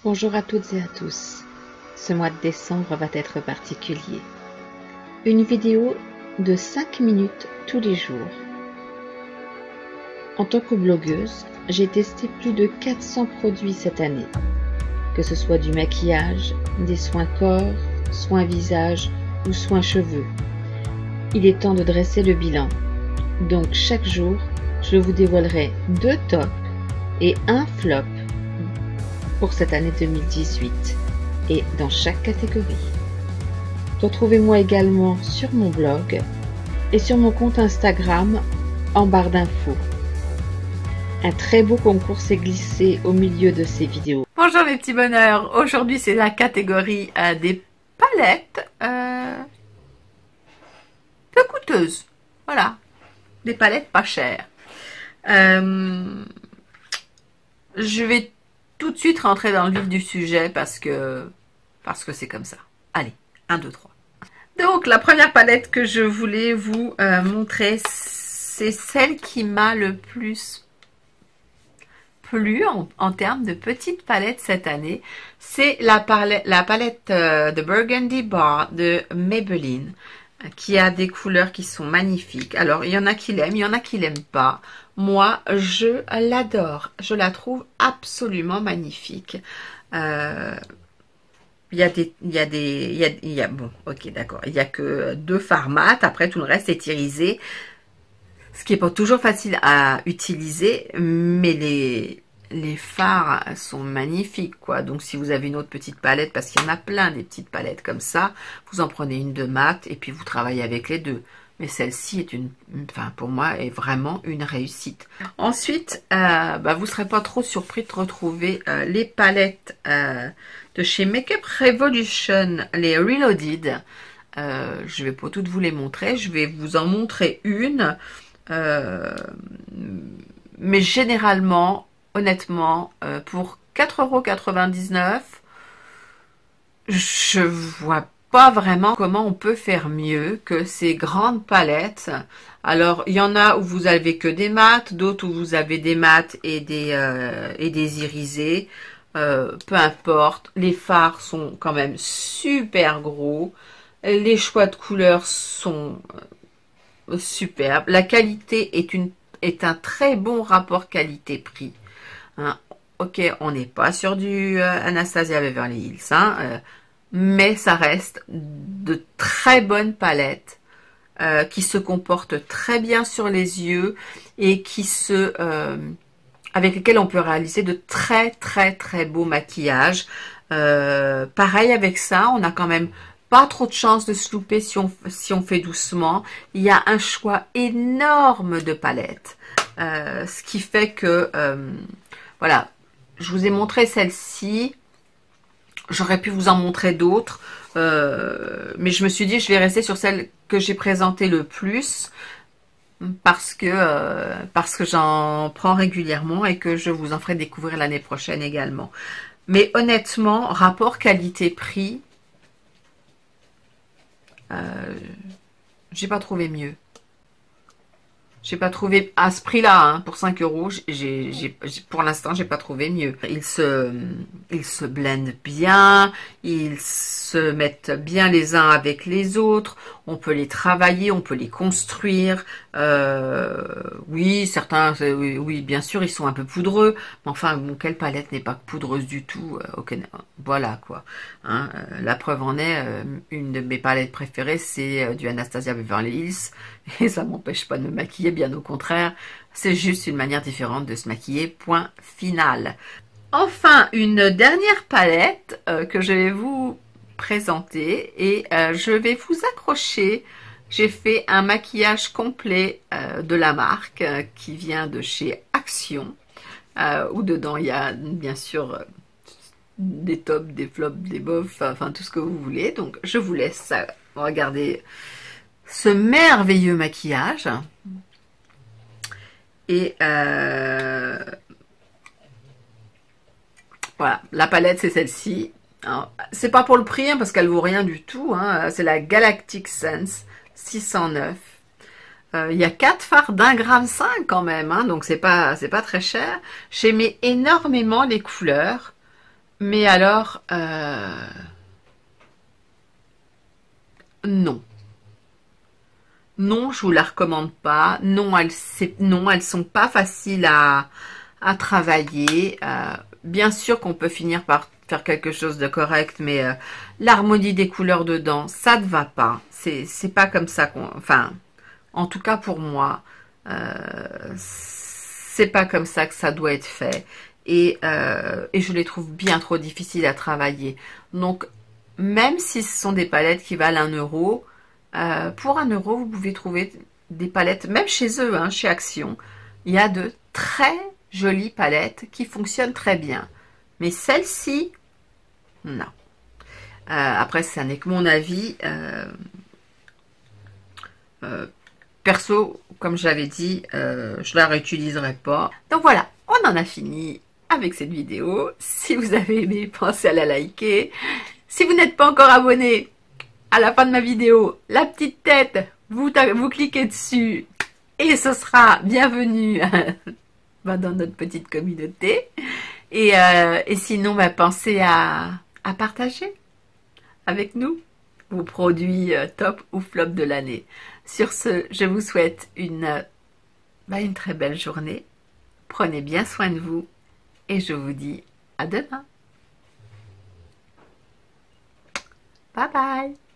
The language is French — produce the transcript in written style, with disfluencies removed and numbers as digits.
Bonjour à toutes et à tous. Ce mois de décembre va être particulier. Une vidéo de 5 minutes tous les jours. En tant que blogueuse, j'ai testé plus de 400 produits cette année. Que ce soit du maquillage, des soins corps, soins visage ou soins cheveux. Il est temps de dresser le bilan. Donc chaque jour, je vous dévoilerai 2 tops et un flop pour cette année 2018 et dans chaque catégorie. Retrouvez-moi également sur mon blog et sur mon compte Instagram en barre d'infos. Un très beau concours s'est glissé au milieu de ces vidéos. Bonjour les petits bonheurs, aujourd'hui c'est la catégorie des palettes peu coûteuses, voilà, des palettes pas chères. Je vais tout de suite rentrer dans le vif du sujet parce que c'est comme ça. Allez, 1, 2, 3. Donc la première palette que je voulais vous montrer, c'est celle qui m'a le plus plu en termes de petites palettes cette année. C'est la palette de Burgundy Bar de Maybelline, qui a des couleurs qui sont magnifiques. Alors il y en a qui l'aiment, il y en a qui l'aiment pas. Moi je l'adore, je la trouve absolument magnifique. Bon, ok, d'accord, il y a que 2 fards mat, après tout le reste est irisé, ce qui est pas toujours facile à utiliser, mais les fards sont magnifiques, quoi. Donc si vous avez une autre petite palette, parce qu'il y en a plein des petites palettes comme ça, vous en prenez une de mat et puis vous travaillez avec les deux. Mais celle-ci est pour moi, est vraiment une réussite. Ensuite, vous serez pas trop surpris de retrouver les palettes de chez Makeup Revolution, les Reloaded. Je vais pas toutes vous les montrer, je vais vous en montrer une. Mais généralement, honnêtement, pour 4,99 €, je vois pas vraiment comment on peut faire mieux que ces grandes palettes. Alors, il y en a où vous avez que des mats, d'autres où vous avez des mats et des irisés. Peu importe, les fards sont quand même super gros. Les choix de couleurs sont superbes. La qualité est un très bon rapport qualité-prix. Hein. Ok, on n'est pas sur du Anastasia Beverly Hills, hein, mais ça reste de très bonnes palettes qui se comportent très bien sur les yeux et avec lesquelles on peut réaliser de très beaux maquillages. Pareil avec ça, on a quand même pas trop de chances de se louper si on fait doucement. Il y a un choix énorme de palettes, ce qui fait que voilà, je vous ai montré celle-ci. J'aurais pu vous en montrer d'autres, mais je me suis dit je vais rester sur celle que j'ai présentée le plus parce que j'en prends régulièrement et que je vous en ferai découvrir l'année prochaine également. Mais honnêtement, rapport qualité-prix, j'ai pas trouvé mieux. J'ai pas trouvé à ce prix-là, hein, pour 5 €, pour l'instant, j'ai pas trouvé mieux. Ils se blendent bien, ils se mettent bien les uns avec les autres, on peut les travailler, on peut les construire. Oui, certains, oui, bien sûr, ils sont un peu poudreux, mais enfin, bon, quelle palette n'est pas poudreuse du tout, voilà, quoi. Hein, la preuve en est, une de mes palettes préférées, c'est du Anastasia Beverly Hills, et ça m'empêche pas de me maquiller, bien au contraire, c'est juste une manière différente de se maquiller, point final. Enfin, une dernière palette que je vais vous présenter et je vais vous accrocher. J'ai fait un maquillage complet de la marque qui vient de chez Action, où dedans il y a bien sûr des tops, des flops, des bofs, enfin tout ce que vous voulez. Donc je vous laisse regarder ce merveilleux maquillage. Et voilà, la palette c'est celle-ci. C'est pas pour le prix, hein, parce qu'elle vaut rien du tout. Hein. C'est la Galactic Sense 609. Il y a 4 fards d'1,5 g quand même, hein, donc c'est pas très cher. J'aimais énormément les couleurs. Mais alors, non. Non, je vous la recommande pas. Non, non, elles sont pas faciles à travailler. Bien sûr qu'on peut finir par faire quelque chose de correct, mais l'harmonie des couleurs dedans, ça ne va pas. C'est pas comme ça qu'on... Enfin, en tout cas pour moi, c'est pas comme ça que ça doit être fait. Et je les trouve bien trop difficiles à travailler. Donc, même si ce sont des palettes qui valent 1 €, pour 1 €, vous pouvez trouver des palettes, même chez eux, hein, chez Action. Il y a de très jolies palettes qui fonctionnent très bien. Mais celle-ci, non. Après, ça n'est que mon avis. Perso, comme j'avais dit, je la réutiliserai pas. Donc voilà, on en a fini avec cette vidéo. Si vous avez aimé, pensez à la liker. Si vous n'êtes pas encore abonné, à la fin de ma vidéo, la petite tête, vous cliquez dessus et ce sera bienvenue dans notre petite communauté. Et sinon, pensez à partager avec nous vos produits top ou flop de l'année. Sur ce, je vous souhaite une très belle journée. Prenez bien soin de vous et je vous dis à demain. Bye bye.